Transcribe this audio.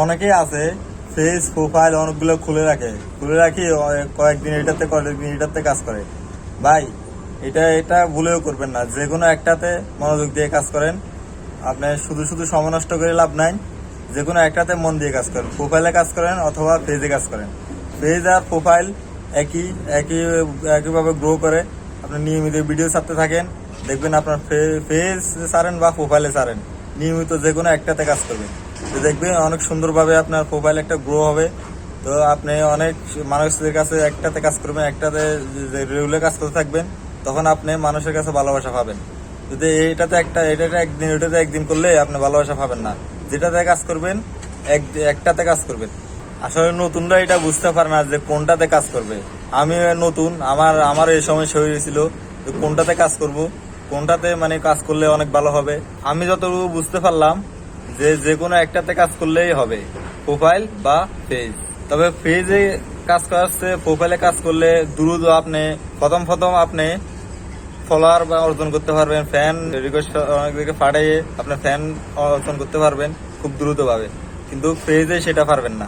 অনেকেই আছে face profile অনেকগুলো খুলে রাখি কয়েকদিন এটাতে কাজ করে। ভাই, এটা এটা ভুলেও করবেন না, যে কোনো একটাতে মনোযোগ দিয়ে কাজ করেন। আপনি শুধু শুধু সময় নষ্ট করে লাভ নাই। যে কোনো একটাতে মন দিয়ে কাজ করেন, প্রোফাইলে কাজ করেন অথবা পেজে কাজ করেন। পেজ আর প্রোফাইল একই একই একইভাবে গ্রো করে। আপনি নিয়মিত ভিডিও ছাড়তে থাকেন, দেখবেন আপনার পেজ ছাড়েন বা প্রোফাইলে ছাড়েন, নিয়মিত যে কোনো একটাতে কাজ করবেন, তো দেখবেন অনেক সুন্দরভাবে আপনার প্রোফাইল একটা গ্রো হবে। তো আপনি অনেক মানুষদের কাছে একটাতে কাজ করবেন, একটাতে রেগুলার কাজ করতে থাকবেন, তখন আপনি মানুষের কাছে ভালোবাসা পাবেন। যদি এটাতে একদিন ওটাতে একদিন করলে আপনি ভালোবাসা পাবেন না। যেটাতে কাজ করবেন একটাতে কাজ করবেন। আসলে নতুনরা এটা বুঝতে পারে না যে কোনটাতে কাজ করবে। আমি নতুন, আমার এই সমস্যা হয়েছিল যে কোনটাতে কাজ করব, কোনটাতে মানে কাজ করলে অনেক ভালো হবে। আমি যতটুকু বুঝতে পারলাম যে যে কোনো একটাতে কাজ করলেই হবে, প্রোফাইল বা পেজ। তবে পেজে কাজ করছে, প্রোফাইলে কাজ করলে দ্রুত আপনি প্রথম আপনি ফলোয়ার বা অর্জন করতে পারবেন, ফ্যান রিকোয়েস্ট অনেক দিকে পাঠিয়ে আপনার ফ্যান অর্জন করতে পারবেন খুব দ্রুতভাবে, কিন্তু পেজে সেটা পারবেন না।